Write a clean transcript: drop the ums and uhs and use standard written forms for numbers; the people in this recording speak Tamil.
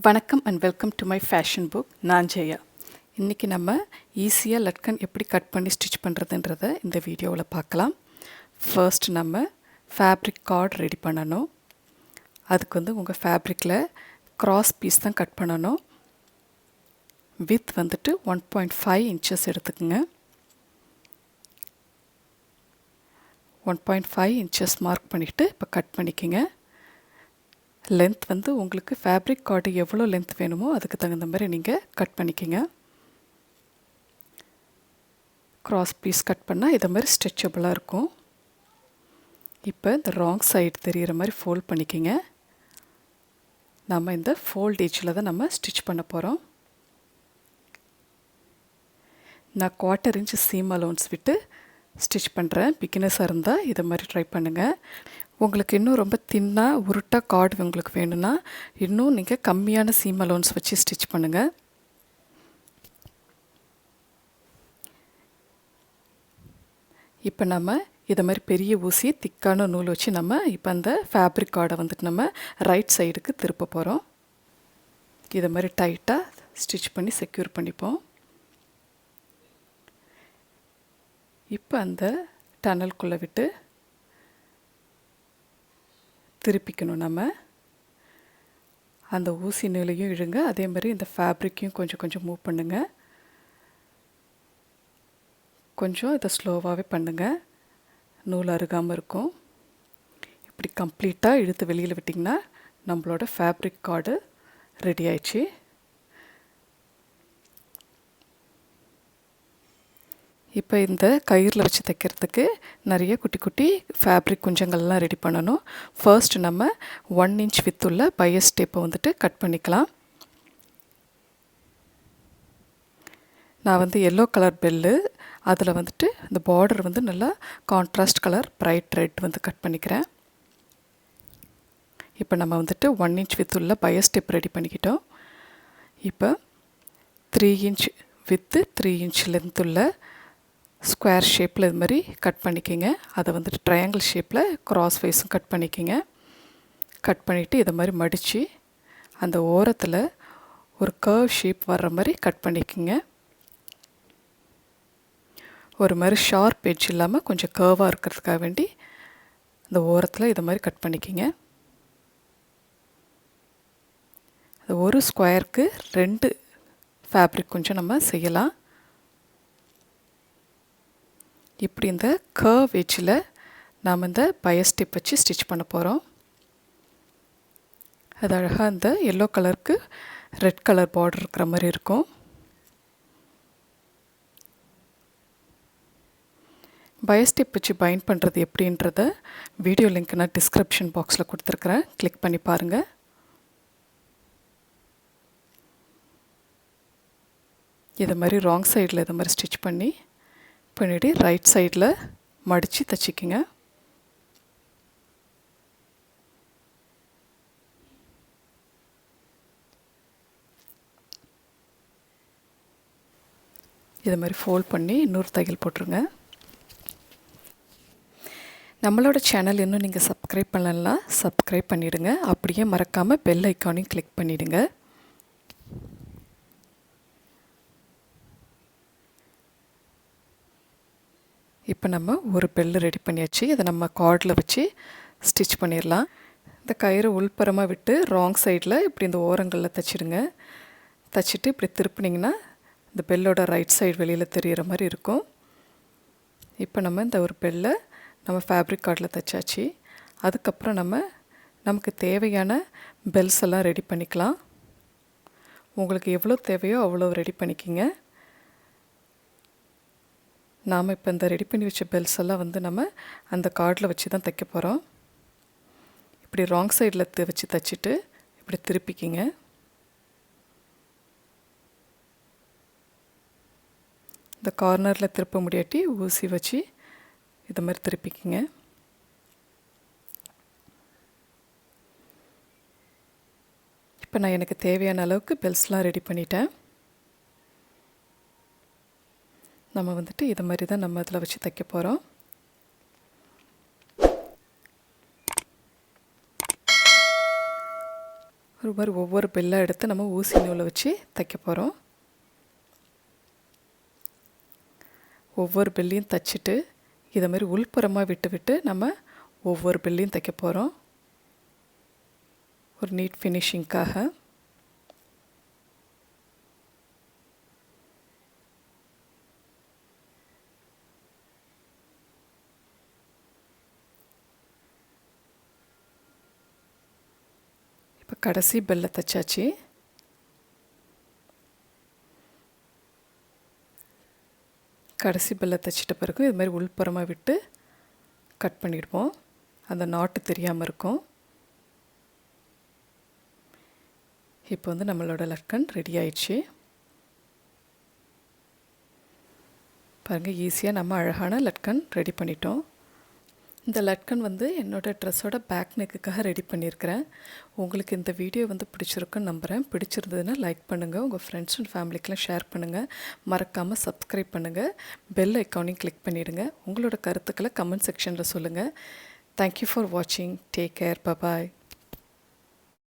வணக்கம் and welcome to my fashion book. நான் ஜெயா. இன்றைக்கி நம்ம ஈஸியாக லட்கன் எப்படி கட் பண்ணி ஸ்டிச் பண்ணுறதுன்றதை இந்த வீடியோவில் பார்க்கலாம். ஃபர்ஸ்ட் நம்ம ஃபேப்ரிக் கார்டு ரெடி பண்ணணும். அதுக்கு உங்கள் ஃபேப்ரிக்கில் கிராஸ் பீஸ் தான் கட் பண்ணணும். வித் 1.5 இன்ச்சஸ் எடுத்துக்கோங்க. 1.5 இன்ச்சஸ் மார்க் பண்ணிவிட்டு இப்போ கட் பண்ணிக்கோங்க. லென்த் உங்களுக்கு ஃபேப்ரிக் கார்டு எவ்வளோ லென்த் வேணுமோ அதுக்கு தகுந்த மாதிரி நீங்கள் கட் பண்ணிக்கோங்க. கிராஸ் பீஸ் கட் பண்ணால் இதை மாதிரி ஸ்ட்ரெச்சபிளாக இருக்கும். இப்போ இந்த ராங் சைடு தெரிகிற மாதிரி ஃபோல்ட் பண்ணிக்கோங்க. நம்ம இந்த ஃபோல்டேஜில் தான் நம்ம ஸ்டிச் பண்ண போகிறோம். நான் 1/4 இன்ச் சீம் அலோன்ஸ் விட்டு ஸ்டிச் பண்ணுறேன். பிகினர்ஸாக இருந்தால் இதை மாதிரி ட்ரை பண்ணுங்கள். உங்களுக்கு இன்னும் ரொம்ப தின்னாக உருட்டாக கார்டு உங்களுக்கு வேணும்னா இன்னும் நீங்கள் கம்மியான சீம் அலோன்ஸ் வச்சு ஸ்டிச் பண்ணுங்கள். இப்போ நம்ம இதை மாதிரி பெரிய ஊசி திக்கான நூல் வச்சு நம்ம இப்போ அந்த ஃபேப்ரிக் கார்டை நம்ம ரைட் சைடுக்கு திருப்ப போகிறோம். இதை மாதிரி டைட்டாக ஸ்டிச் பண்ணி செக்யூர் பண்ணிப்போம். இப்போ அந்த டனலுக்குள்ளே விட்டு திருப்பிக்கணும். நம்ம அந்த ஊசி நூலையும் இழுங்க, அதே மாதிரி இந்த ஃபேப்ரிக்கையும் கொஞ்சம் மூவ் பண்ணுங்கள். கொஞ்சம் இதை ஸ்லோவாகவே பண்ணுங்கள், நூல் அருகாமல் இருக்கும். இப்படி கம்ப்ளீட்டாக இழுத்து வெளியில் விட்டிங்கன்னா நம்மளோட ஃபேப்ரிக் கார்டு ரெடி ஆயிடுச்சு. இப்போ இந்த கயிறில் வச்சு தைக்கிறதுக்கு நிறைய குட்டி குட்டி ஃபேப்ரிக் குஞ்சங்கள்லாம் ரெடி பண்ணணும். ஃபர்ஸ்ட் நம்ம 1 இன்ச் வித்துள்ள பையஸ் டேப்பை கட் பண்ணிக்கலாம். நான் எல்லோ கலர் பெல்லு, அதில் இந்த பார்டர் நல்லா contrast colour bright red cut பண்ணிக்கிறேன். இப்போ நம்ம 1 இன்ச் வித்துள்ள பையஸ் டேப் ரெடி பண்ணிக்கிட்டோம். இப்போ 3 இன்ச் வித்து 3 இன்ச் லென்த்துள்ள ஸ்கொயர் ஷேப்பில் இது மாதிரி கட் பண்ணிக்கோங்க. அதை ட்ரையாங்கிள் ஷேப்பில் க்ராஸ் வைஸும் கட் பண்ணிக்கோங்க. கட் பண்ணிவிட்டு இதை மாதிரி மடித்து அந்த ஓரத்தில் ஒரு கர்வ் ஷேப் வர்ற மாதிரி கட் பண்ணிக்கோங்க. ஒரு மாதிரி ஷார்ப் எட்ஜ் இல்லாமல் கொஞ்சம் கர்வாக இருக்கிறதுக்காக வேண்டி இந்த ஓரத்தில் இதை மாதிரி கட் பண்ணிக்கோங்க. அது ஒரு ஸ்கொயருக்கு 2 ஃபேப்ரிக் கொஞ்சம் நம்ம செய்யலாம். இப்படி இந்த கர்வ் எட்ஜில் நாம் இந்த பையஸ் டேப் வச்சு ஸ்டிச் பண்ண போகிறோம். அது அழகாக இந்த எல்லோ கலருக்கு ரெட் கலர் பார்டர் இருக்கிற மாதிரி இருக்கும். பையஸ் டேப் வச்சு பைண்ட் பண்ணுறது எப்படின்றத வீடியோ லிங்க் நான் டிஸ்கிரிப்ஷன் பாக்ஸில் கொடுத்துருக்குறேன், கிளிக் பண்ணி பாருங்கள். இதை மாதிரி ராங் சைடில் இதை மாதிரி ஸ்டிச் பண்ணிவிட்டு ரைட் சைடில் மடித்து தைச்சிக்கிங்க. இதை மாதிரி ஃபோல்ட் பண்ணி இன்னொரு தையல் போட்டுருங்க. நம்மளோட சேனல் இன்னும் நீங்கள் சப்ஸ்கிரைப் பண்ணலாம், சப்ஸ்கிரைப் பண்ணிவிடுங்க. அப்படியே மறக்காமல் பெல் ஐக்கானையும் கிளிக் பண்ணிவிடுங்க. இப்போ நம்ம ஒரு பெல்லு ரெடி பண்ணியாச்சு. இதை நம்ம கார்டில் வச்சு ஸ்டிச் பண்ணிடலாம். இந்த கயிறு உள்புறமாக விட்டு ராங் சைடில் இப்படி இந்த ஓரங்களில் தைச்சிடுங்க. தைச்சிட்டு இப்படி திருப்பினீங்கன்னா இந்த பெல்லோட ரைட் சைடு வெளியில் தெரிகிற மாதிரி இருக்கும். இப்போ நம்ம இந்த ஒரு பெல்லை நம்ம ஃபேப்ரிக் கார்டில் தைச்சாச்சு. அதுக்கப்புறம் நமக்கு தேவையான பெல்ஸ் எல்லாம் ரெடி பண்ணிக்கலாம். உங்களுக்கு எவ்வளோ தேவையோ அவ்வளோ ரெடி பண்ணிக்கிங்க. நாம் இப்போ இந்த ரெடி பண்ணி வச்ச பெல்ஸ் எல்லாம் நம்ம அந்த கார்டில் வச்சு தான் தைக்க போகிறோம். இப்படி ராங் சைடில் வச்சு தைச்சிட்டு இப்படி திருப்பிக்கிங்க. இந்த கார்னரில் திருப்ப முடியாட்டி ஊசி வச்சு இதை மாதிரி திருப்பிக்கிங்க. இப்போ நான் எனக்கு தேவையான அளவுக்கு பெல்ஸ்லாம் ரெடி பண்ணிட்டேன். நம்ம இதை மாதிரி தான் நம்ம அதில் வச்சு தைக்க போகிறோம். ஒரு மாதிரி ஒவ்வொரு பெல்லாக எடுத்து நம்ம ஊசி நூலை வச்சு தைக்க போகிறோம். ஒவ்வொரு பெல்லையும் தைச்சிட்டு இதை மாதிரி உள்புறமாக விட்டு விட்டு நம்ம ஒவ்வொரு பெல்லையும் தைக்க போகிறோம், ஒரு நீட் ஃபினிஷிங்காக. இப்போ கடைசி பெல்லை தைச்சாச்சு. கடைசி பெல்லை தைச்சிட்ட பிறகு இது மாதிரி உள்புறமாக விட்டு கட் பண்ணிடுவோம், அந்த நாட்டு தெரியாமல் இருக்கும். இப்போ வந்து நம்மளோட லட்கன் ரெடி ஆயிடுச்சு. பாருங்கள், ஈஸியாக நம்ம அழகான லட்கன் ரெடி பண்ணிட்டோம். இந்த லட்கன் வந்து என்னோடய ட்ரெஸ்ஸோட பேக் நெக்குக்காக ரெடி பண்ணியிருக்கிறேன். உங்களுக்கு இந்த வீடியோ வந்து பிடிச்சிருக்குன்னு நம்புகிறேன். பிடிச்சிருந்ததுன்னா லைக் பண்ணுங்கள், உங்கள் ஃப்ரெண்ட்ஸ் அண்ட் ஃபேமிலிக்கெலாம் ஷேர் பண்ணுங்கள், மறக்காமல் சப்ஸ்கிரைப் பண்ணுங்கள், பெல் ஐக்கானையும் கிளிக் பண்ணிவிடுங்க. உங்களோட கருத்துக்களை கமெண்ட் செக்ஷனில் சொல்லுங்கள். தேங்க்யூ ஃபார் வாட்சிங். Take care. பபாய்.